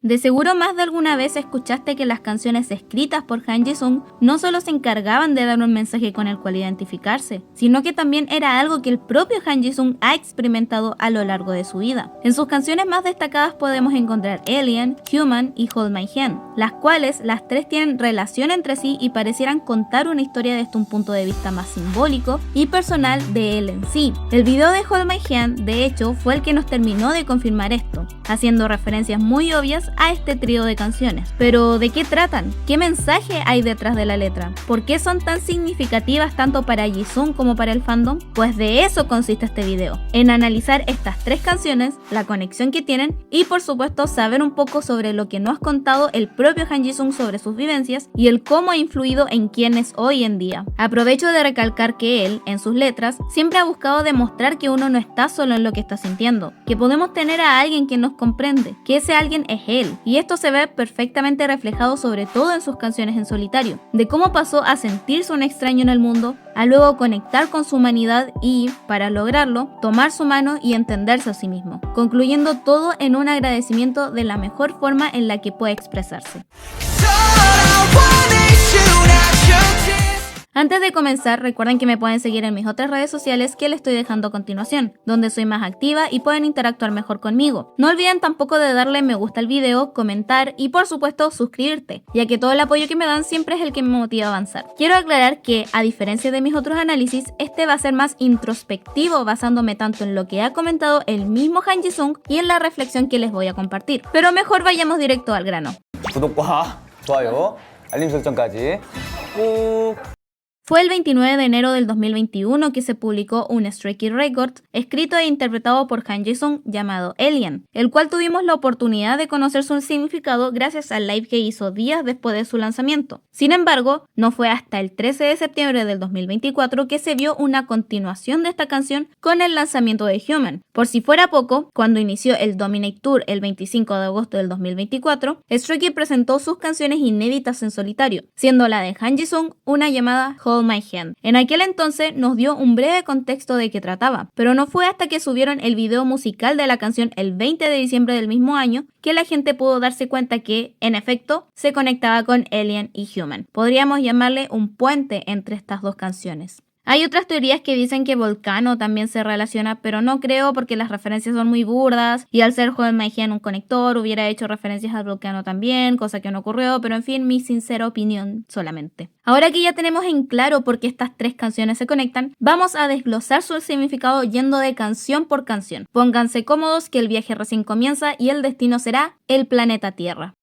De seguro más de alguna vez escuchaste que las canciones escritas por Han Ji-sung no solo se encargaban de dar un mensaje con el cual identificarse, sino que también era algo que el propio Han Ji-sung ha experimentado a lo largo de su vida. En sus canciones más destacadas podemos encontrar Alien, Human y Hold My Hand, las cuales las tres tienen relación entre sí y parecieran contar una historia desde un punto de vista más simbólico y personal de él en sí. El video de Hold My Hand, de hecho, fue el que nos terminó de confirmar esto, haciendo referencias muy obvias a este trío de canciones. Pero ¿de qué tratan? ¿Qué mensaje hay detrás de la letra? ¿Por qué son tan significativas tanto para Jisung como para el fandom? Pues de eso consiste este video, en analizar estas tres canciones, la conexión que tienen y por supuesto saber un poco sobre lo que nos ha contado el propio Han Ji-sung sobre sus vivencias y el cómo ha influido en quién es hoy en día. Aprovecho de recalcar que él, en sus letras, siempre ha buscado demostrar que uno no está solo en lo que está sintiendo, que podemos tener a alguien que nos comprende, que ese alguien es él. Y esto se ve perfectamente reflejado sobre todo en sus canciones en solitario, de cómo pasó a sentirse un extraño en el mundo, a luego conectar con su humanidad y, para lograrlo, tomar su mano y entenderse a sí mismo, concluyendo todo en un agradecimiento de la mejor forma en la que puede expresarse. Antes de comenzar, recuerden que me pueden seguir en mis otras redes sociales que les estoy dejando a continuación, donde soy más activa y pueden interactuar mejor conmigo. No olviden tampoco de darle me gusta al video, comentar y por supuesto suscribirte, ya que todo el apoyo que me dan siempre es el que me motiva a avanzar. Quiero aclarar que, a diferencia de mis otros análisis, este va a ser más introspectivo, basándome tanto en lo que ha comentado el mismo Han Ji-sung y en la reflexión que les voy a compartir. Pero mejor vayamos directo al grano. 구독과 좋아요, 알림 설정까지 꾹. Fue el 29 de enero del 2021 que se publicó un Stray Kids Record escrito e interpretado por Han Ji-sung llamado Alien, el cual tuvimos la oportunidad de conocer su significado gracias al live que hizo días después de su lanzamiento. Sin embargo, no fue hasta el 13 de septiembre del 2024 que se vio una continuación de esta canción con el lanzamiento de Human. Por si fuera poco, cuando inició el Dominate Tour el 25 de agosto del 2024, Stray Kids presentó sus canciones inéditas en solitario, siendo la de Han Ji-sung una llamada Hold My Hand. En aquel entonces nos dio un breve contexto de qué trataba, pero no fue hasta que subieron el video musical de la canción el 20 de diciembre del mismo año que la gente pudo darse cuenta que, en efecto, se conectaba con Alien y Human. Podríamos llamarle un puente entre estas dos canciones. Hay otras teorías que dicen que Volcano también se relaciona, pero no creo porque las referencias son muy burdas y al ser Hold My Hand un conector hubiera hecho referencias al Volcano también, cosa que no ocurrió, pero en fin, mi sincera opinión solamente. Ahora que ya tenemos en claro por qué estas tres canciones se conectan, vamos a desglosar su significado yendo de canción por canción. Pónganse cómodos que el viaje recién comienza y el destino será el planeta Tierra.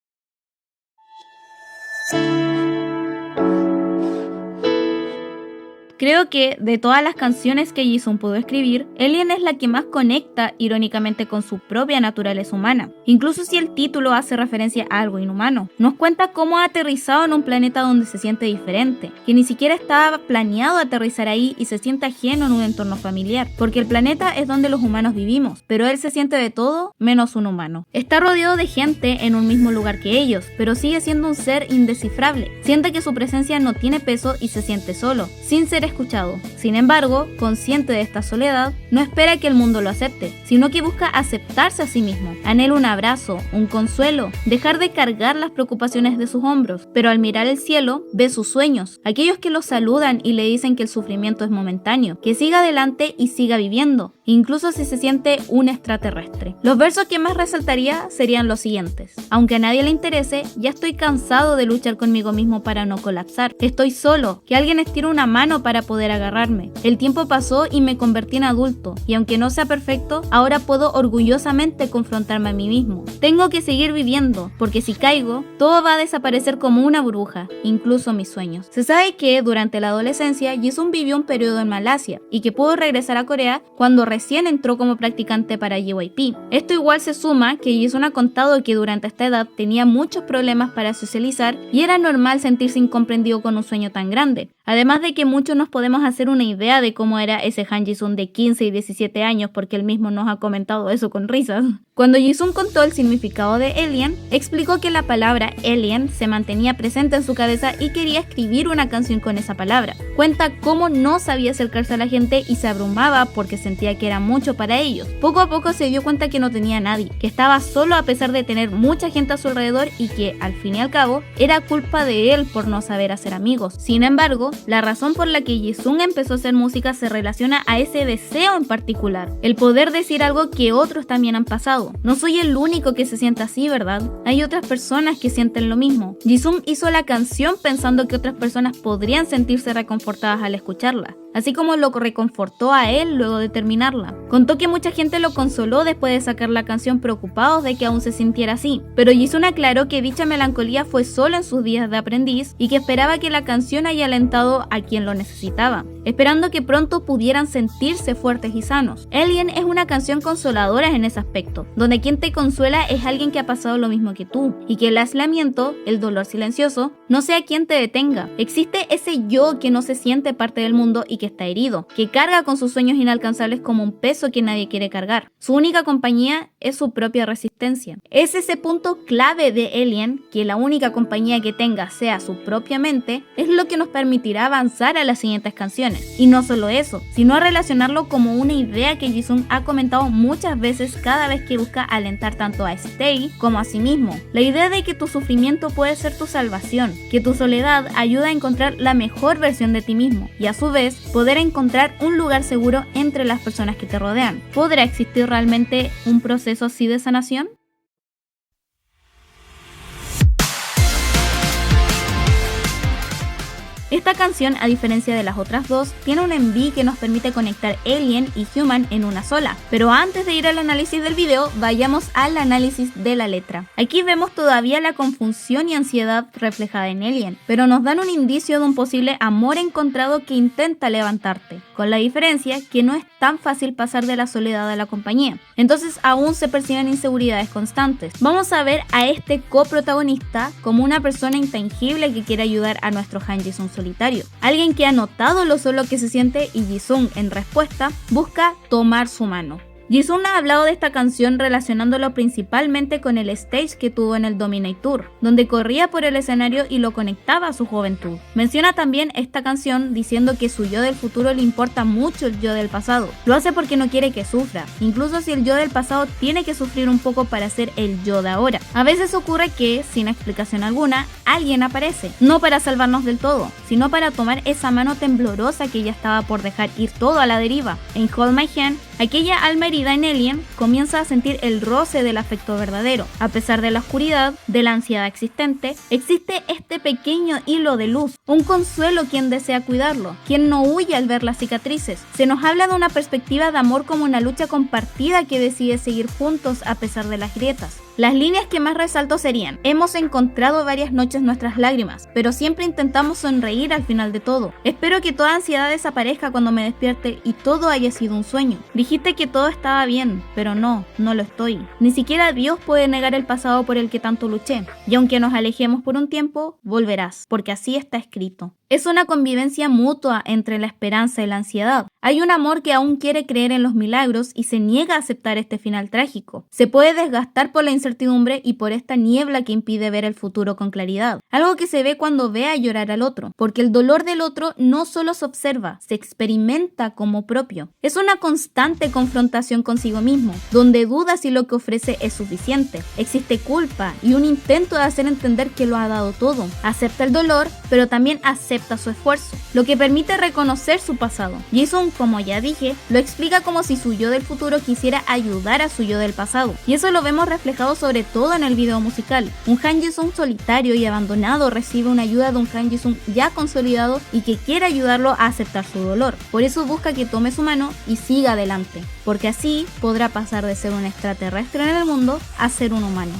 Creo que, de todas las canciones que Jisung pudo escribir, Alien es la que más conecta irónicamente con su propia naturaleza humana. Incluso si el título hace referencia a algo inhumano, nos cuenta cómo ha aterrizado en un planeta donde se siente diferente, que ni siquiera estaba planeado aterrizar ahí y se siente ajeno en un entorno familiar, porque el planeta es donde los humanos vivimos, pero él se siente de todo menos un humano. Está rodeado de gente en un mismo lugar que ellos, pero sigue siendo un ser indescifrable. Siente que su presencia no tiene peso y se siente solo, sin ser escuchado. Sin embargo, consciente de esta soledad, no espera que el mundo lo acepte, sino que busca aceptarse a sí mismo. Anhela un abrazo, un consuelo, dejar de cargar las preocupaciones de sus hombros, pero al mirar el cielo, ve sus sueños, aquellos que lo saludan y le dicen que el sufrimiento es momentáneo, que siga adelante y siga viviendo, incluso si se siente un extraterrestre. Los versos que más resaltaría serían los siguientes: aunque a nadie le interese, ya estoy cansado de luchar conmigo mismo para no colapsar. Estoy solo, que alguien estire una mano para poder agarrarme. El tiempo pasó y me convertí en adulto, y aunque no sea perfecto, ahora puedo orgullosamente confrontarme a mí mismo. Tengo que seguir viviendo, porque si caigo, todo va a desaparecer como una burbuja, incluso mis sueños. Se sabe que durante la adolescencia Jisung vivió un periodo en Malasia y que pudo regresar a Corea cuando recién entró como practicante para JYP. Esto igual se suma que Jisung ha contado que durante esta edad tenía muchos problemas para socializar y era normal sentirse incomprendido con un sueño tan grande. Además de que muchos nos podemos hacer una idea de cómo era ese Han Ji-sung de 15 y 17 años porque él mismo nos ha comentado eso con risas. Cuando Jisung contó el significado de alien, explicó que la palabra alien se mantenía presente en su cabeza y quería escribir una canción con esa palabra. Cuenta cómo no sabía acercarse a la gente y se abrumaba porque sentía que era mucho para ellos. Poco a poco se dio cuenta que no tenía a nadie, que estaba solo a pesar de tener mucha gente a su alrededor y que, al fin y al cabo, era culpa de él por no saber hacer amigos. Sin embargo, la razón por la que Jisung empezó a hacer música se relaciona a ese deseo en particular, el poder decir algo que otros también han pasado. No soy el único que se siente así, ¿verdad? Hay otras personas que sienten lo mismo. Jisung hizo la canción pensando que otras personas podrían sentirse reconfortadas al escucharla, así como lo reconfortó a él luego de terminarla. Contó que mucha gente lo consoló después de sacar la canción preocupados de que aún se sintiera así, pero Jisung aclaró que dicha melancolía fue solo en sus días de aprendiz y que esperaba que la canción haya alentado a quien lo necesitaba, esperando que pronto pudieran sentirse fuertes y sanos. Alien es una canción consoladora en ese aspecto, donde quien te consuela es alguien que ha pasado lo mismo que tú, y que el aislamiento, el dolor silencioso, no sea quien te detenga. Existe ese yo que no se siente parte del mundo y que está herido, que carga con sus sueños inalcanzables como un peso que nadie quiere cargar. Su única compañía es su propia resistencia. Es ese punto clave de Alien, que la única compañía que tenga sea su propia mente, es lo que nos permitirá avanzar a las siguientes canciones. Y no solo eso, sino a relacionarlo como una idea que Jisung ha comentado muchas veces cada vez que busca alentar tanto a Stay como a sí mismo. La idea de que tu sufrimiento puede ser tu salvación, que tu soledad ayuda a encontrar la mejor versión de ti mismo y a su vez poder encontrar un lugar seguro entre las personas que te rodean. ¿Podrá existir realmente un proceso así de sanación? Esta canción, a diferencia de las otras dos, tiene un MV que nos permite conectar Alien y Human en una sola. Pero antes de ir al análisis del video, vayamos al análisis de la letra. Aquí vemos todavía la confusión y ansiedad reflejada en Alien, pero nos dan un indicio de un posible amor encontrado que intenta levantarte, con la diferencia que no es tan fácil pasar de la soledad a la compañía. Entonces aún se perciben inseguridades constantes. Vamos a ver a este coprotagonista como una persona intangible que quiere ayudar a nuestro Han Jisung solitario, alguien que ha notado lo solo que se siente y Jisung en respuesta busca tomar su mano. Jisung ha hablado de esta canción relacionándolo principalmente con el stage que tuvo en el Dominate Tour, donde corría por el escenario y lo conectaba a su juventud. Menciona también esta canción diciendo que su yo del futuro le importa mucho el yo del pasado. Lo hace porque no quiere que sufra, incluso si el yo del pasado tiene que sufrir un poco para ser el yo de ahora. A veces ocurre que, sin explicación alguna, alguien aparece, no para salvarnos del todo, sino para tomar esa mano temblorosa que ya estaba por dejar ir todo a la deriva. En Hold My Hand, aquella alma herida en Alien comienza a sentir el roce del afecto verdadero. A pesar de la oscuridad, de la ansiedad existente, existe este pequeño hilo de luz, un consuelo quien desea cuidarlo, quien no huye al ver las cicatrices. Se nos habla de una perspectiva de amor como una lucha compartida que decide seguir juntos a pesar de las grietas. Las líneas que más resalto serían: hemos encontrado varias noches nuestras lágrimas, pero siempre intentamos sonreír al final de todo. Espero que toda ansiedad desaparezca cuando me despierte y todo haya sido un sueño. Dijiste que todo estaba bien, pero no lo estoy. Ni siquiera Dios puede negar el pasado por el que tanto luché. Y aunque nos alejemos por un tiempo, volverás, porque así está escrito. Es una convivencia mutua entre la esperanza y la ansiedad. Hay un amor que aún quiere creer en los milagros y se niega a aceptar este final trágico. Se puede desgastar por la incertidumbre y por esta niebla que impide ver el futuro con claridad. Algo que se ve cuando ve a llorar al otro, porque el dolor del otro no solo se observa, se experimenta como propio. Es una constante confrontación consigo mismo, donde duda si lo que ofrece es suficiente. Existe culpa y un intento de hacer entender que lo ha dado todo. Acepta el dolor, pero también acepta su esfuerzo, lo que permite reconocer su pasado. Jisung, como ya dije, lo explica como si su yo del futuro quisiera ayudar a su yo del pasado, y eso lo vemos reflejado sobre todo en el video musical. Un Han Jisung solitario y abandonado recibe una ayuda de un Han Jisung ya consolidado y que quiere ayudarlo a aceptar su dolor. Por eso busca que tome su mano y siga adelante, porque así podrá pasar de ser un extraterrestre en el mundo a ser un humano.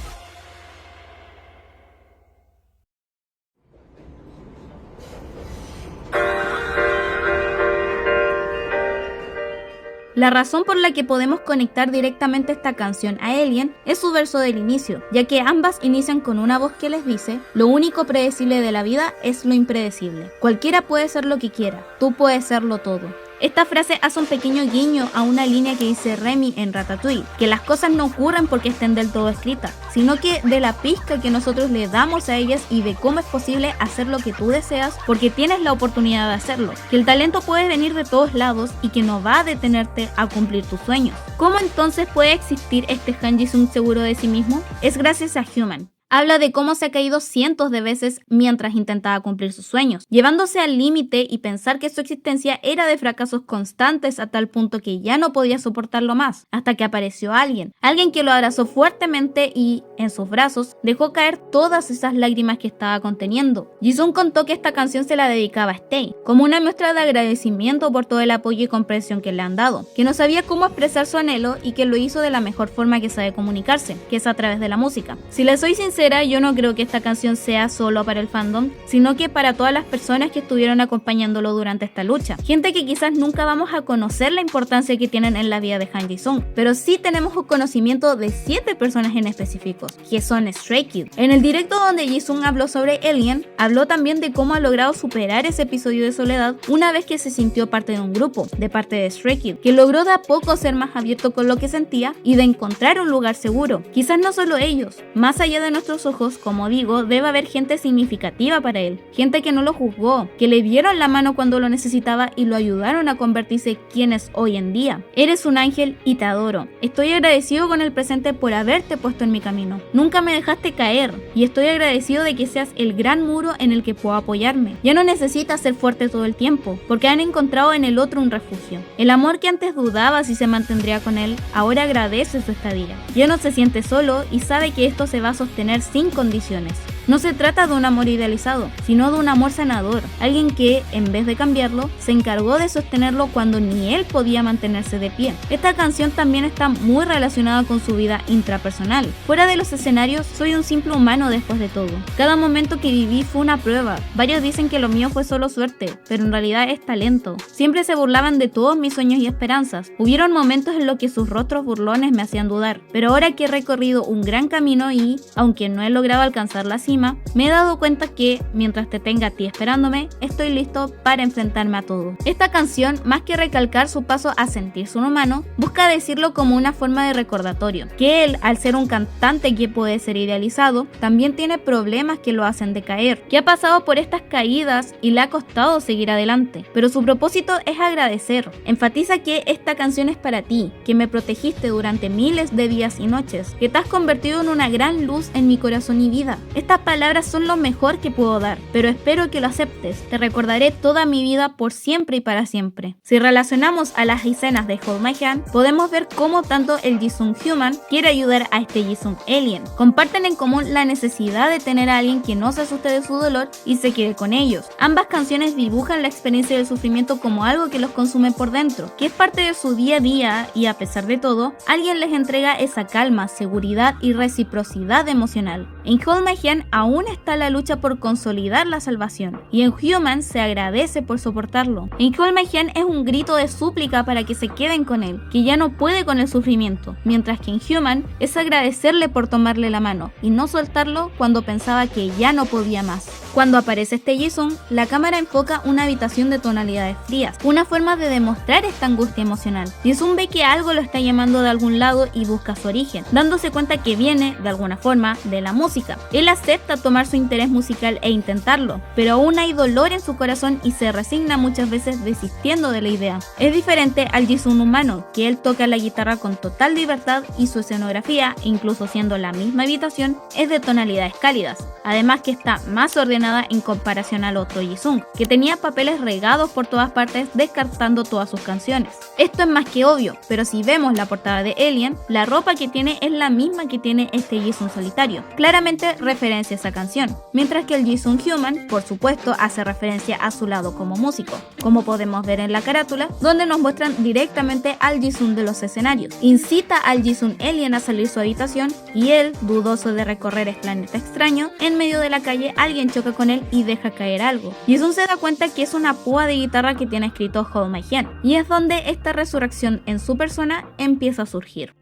La razón por la que podemos conectar directamente esta canción a Alien es su verso del inicio, ya que ambas inician con una voz que les dice: lo único predecible de la vida es lo impredecible. Cualquiera puede ser lo que quiera, tú puedes serlo todo. Esta frase hace un pequeño guiño a una línea que dice Remy en Ratatouille, que las cosas no ocurren porque estén del todo escritas, sino que de la pizca que nosotros le damos a ellas y de cómo es posible hacer lo que tú deseas porque tienes la oportunidad de hacerlo, que el talento puede venir de todos lados y que no va a detenerte a cumplir tus sueños. ¿Cómo entonces puede existir este Han Ji-sung seguro de sí mismo? Es gracias a Human. Habla de cómo se ha caído cientos de veces mientras intentaba cumplir sus sueños, llevándose al límite y pensar que su existencia era de fracasos constantes a tal punto que ya no podía soportarlo más, hasta que apareció alguien que lo abrazó fuertemente y, en sus brazos, dejó caer todas esas lágrimas que estaba conteniendo. Jisung contó que esta canción se la dedicaba a Stay, como una muestra de agradecimiento por todo el apoyo y comprensión que le han dado, que no sabía cómo expresar su anhelo y que lo hizo de la mejor forma que sabe comunicarse, que es a través de la música. Si le soy sincera, yo no creo que esta canción sea solo para el fandom, sino que para todas las personas que estuvieron acompañándolo durante esta lucha. Gente que quizás nunca vamos a conocer la importancia que tienen en la vida de Han Ji-sung, pero sí tenemos un conocimiento de 7 personas en específicos, que son Stray Kids. En el directo donde Jisung habló sobre Alien, habló también de cómo ha logrado superar ese episodio de soledad una vez que se sintió parte de un grupo, de parte de Stray Kids, que logró de a poco ser más abierto con lo que sentía y de encontrar un lugar seguro. Quizás no solo ellos, más allá de nuestros ojos, como digo, debe haber gente significativa para él, gente que no lo juzgó, que le dieron la mano cuando lo necesitaba y lo ayudaron a convertirse quien es hoy en día. Eres un ángel y te adoro. Estoy agradecido con el presente por haberte puesto en mi camino. Nunca me dejaste caer y estoy agradecido de que seas el gran muro en el que puedo apoyarme. Ya no necesitas ser fuerte todo el tiempo, porque han encontrado en el otro un refugio. El amor que antes dudaba si se mantendría con él, ahora agradece su estadía. Ya no se siente solo y sabe que esto se va a sostener sin condiciones. No se trata de un amor idealizado, sino de un amor sanador, alguien que, en vez de cambiarlo, se encargó de sostenerlo cuando ni él podía mantenerse de pie. Esta canción también está muy relacionada con su vida intrapersonal. Fuera de los escenarios, soy un simple humano después de todo. Cada momento que viví fue una prueba. Varios dicen que lo mío fue solo suerte, pero en realidad es talento. Siempre se burlaban de todos mis sueños y esperanzas. Hubieron momentos en los que sus rostros burlones me hacían dudar, pero ahora que he recorrido un gran camino y, aunque no he logrado alcanzar la cima, me he dado cuenta que, mientras te tenga a ti esperándome, estoy listo para enfrentarme a todo. Esta canción, más que recalcar su paso a sentirse un humano, busca decirlo como una forma de recordatorio, que él, al ser un cantante que puede ser idealizado, también tiene problemas que lo hacen decaer, que ha pasado por estas caídas y le ha costado seguir adelante, pero su propósito es agradecer. Enfatiza que esta canción es para ti, que me protegiste durante miles de días y noches, que te has convertido en una gran luz en mi corazón y vida. Estas palabras son lo mejor que puedo dar, pero espero que lo aceptes. Te recordaré toda mi vida por siempre y para siempre. Si relacionamos a las escenas de Hold My Hand, podemos ver cómo tanto el Jisung Human quiere ayudar a este Jisung Alien. Comparten en común la necesidad de tener a alguien que no se asuste de su dolor y se quede con ellos. Ambas canciones dibujan la experiencia del sufrimiento como algo que los consume por dentro, que es parte de su día a día y, a pesar de todo, alguien les entrega esa calma, seguridad y reciprocidad emocional. En Hold My Hand aún está la lucha por consolidar la salvación, y en Human se agradece por soportarlo. En Hold My Hand es un grito de súplica para que se queden con él, que ya no puede con el sufrimiento, mientras que en Human es agradecerle por tomarle la mano y no soltarlo cuando pensaba que ya no podía más. Cuando aparece este Jisung, la cámara enfoca una habitación de tonalidades frías, una forma de demostrar esta angustia emocional. Jisung ve que algo lo está llamando de algún lado y busca su origen, dándose cuenta que viene, de alguna forma, de la música. Él acepta tomar su interés musical e intentarlo, pero aún hay dolor en su corazón y se resigna muchas veces desistiendo de la idea. Es diferente al Jisung humano, que él toca la guitarra con total libertad y su escenografía, incluso siendo la misma habitación, es de tonalidades cálidas. Además que está más ordenada en comparación al otro Jisung, que tenía papeles regados por todas partes descartando todas sus canciones. Esto es más que obvio, pero si vemos la portada de Alien, la ropa que tiene es la misma que tiene este Jisung solitario, claramente referencia a esa canción, mientras que el Jisung Human, por supuesto, hace referencia a su lado como músico, como podemos ver en la carátula, donde nos muestran directamente al Jisung de los escenarios. Incita al Jisung Alien a salir de su habitación y él, dudoso de recorrer este planeta extraño, en medio de la calle alguien choca con él y deja caer algo. Jisung se da cuenta que es una púa de guitarra que tiene escrito Hold My Hand, y es donde esta resurrección en su persona empieza a surgir.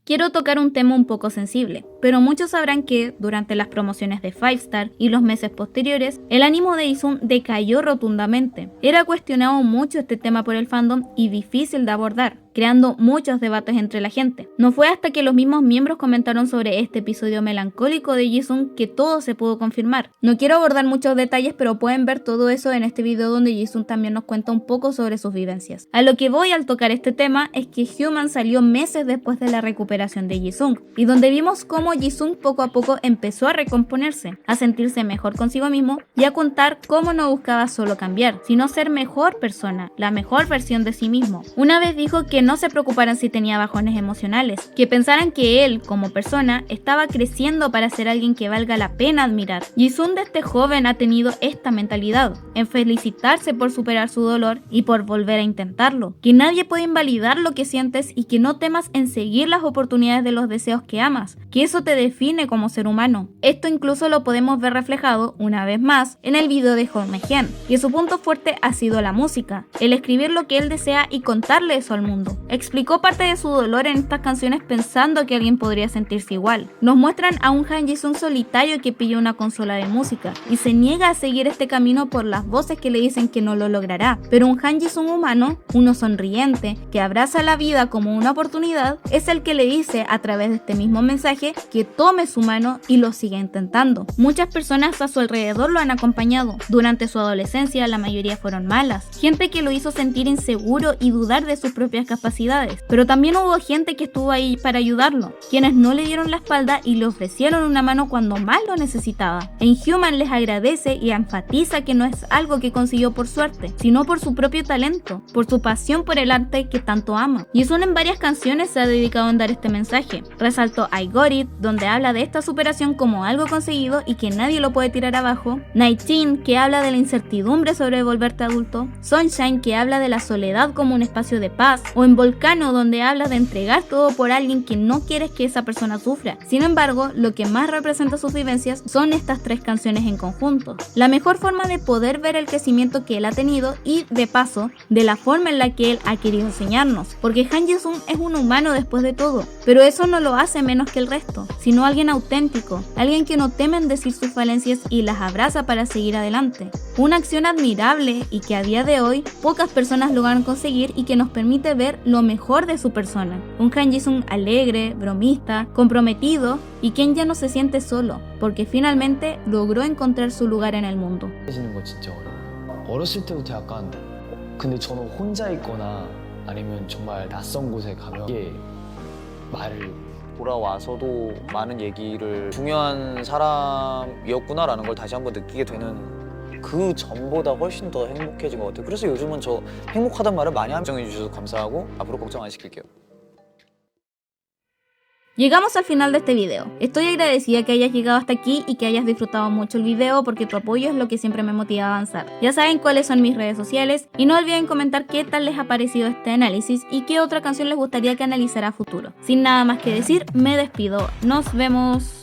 quiero tocar un tema un poco sensible, pero muchos sabrán que, durante las promociones de Five Star y los meses posteriores, el ánimo de Jisung decayó rotundamente. Era cuestionado mucho este tema por el fandom y difícil de abordar, creando muchos debates entre la gente. No fue hasta que los mismos miembros comentaron sobre este episodio melancólico de Jisung que todo se pudo confirmar. No quiero abordar muchos detalles, pero pueden ver todo eso en este video donde Jisung también nos cuenta un poco sobre sus vivencias. A lo que voy al tocar este tema es que Human salió meses después de la recuperación de Jisung, y donde vimos cómo Jisung poco a poco empezó a recomponerse, a sentirse mejor consigo mismo y a contar cómo no buscaba solo cambiar, sino ser mejor persona, la mejor versión de sí mismo. Una vez dijo que no se preocuparan si tenía bajones emocionales, que pensaran que él, como persona, estaba creciendo para ser alguien que valga la pena admirar. Jisung desde joven ha tenido esta mentalidad, en felicitarse por superar su dolor y por volver a intentarlo, que nadie puede invalidar lo que sientes y que no temas en seguir las oportunidades de los deseos que amas, que eso te define como ser humano. Esto incluso lo podemos ver reflejado, una vez más, en el video de Jormegen, que su punto fuerte ha sido la música, el escribir lo que él desea y contarle eso al mundo. Explicó parte de su dolor en estas canciones pensando que alguien podría sentirse igual. Nos muestran a un Han Jisung solitario que pilla una consola de música y se niega a seguir este camino por las voces que le dicen que no lo logrará, pero un Han Jisung humano, uno sonriente, que abraza la vida como una oportunidad, es el que le dice a través de este mismo mensaje que tome su mano y lo siga intentando. Muchas personas a su alrededor lo han acompañado. Durante su adolescencia la mayoría fueron malas, gente que lo hizo sentir inseguro y dudar de sus propias capacidades, pero también hubo gente que estuvo ahí para ayudarlo, quienes no le dieron la espalda y le ofrecieron una mano cuando más lo necesitaba. En Human les agradece y enfatiza que no es algo que consiguió por suerte, sino por su propio talento, por su pasión por el arte que tanto ama. Jisung en varias canciones se ha dedicado en dar este mensaje. Resaltó I Got It, donde habla de esta superación como algo conseguido y que nadie lo puede tirar abajo. 19, que habla de la incertidumbre sobre volverte adulto. Sunshine, que habla de la soledad como un espacio de paz. O en Volcano, donde habla de entregar todo por alguien que no quieres que esa persona sufra. Sin embargo, lo que más representa sus vivencias son estas tres canciones en conjunto. La mejor forma de poder ver el crecimiento que él ha tenido y, de paso, de la forma en la que él ha querido enseñarnos. Porque Han Jisung es un humano después de todo, pero eso no lo hace menos que el resto, sino alguien auténtico, alguien que no teme en decir sus falencias y las abraza para seguir adelante. Una acción admirable y que a día de hoy pocas personas logran conseguir y que nos permite ver lo mejor de su persona. Un Han Jisung alegre, bromista, comprometido y quien ya no se siente solo, porque finalmente logró encontrar su lugar en el mundo. 해지는 거 진짜 어려워요. 어렸을 때부터 약간 근데 저는 혼자 있거나 아니면 정말 낯선 곳에 가면 이게 말을 돌아와서도 많은 얘기를 중요한 사람이었구나라는 걸 다시 한번 느끼게 되는 그 전보다 훨씬 더 행복해진 것 같아요. 그래서 요즘은 저 행복하단 말을 많이 걱정해 주셔서 감사하고 앞으로 걱정 안 시킬게요. Llegamos al final de este video. Estoy agradecida que hayas llegado hasta aquí y que hayas disfrutado mucho el video porque tu apoyo es lo que siempre me motiva a avanzar. Ya saben cuáles son mis redes sociales y no olviden comentar qué tal les ha parecido este análisis y qué otra canción les gustaría que analizara a futuro. Sin nada más que decir, me despido. Nos vemos.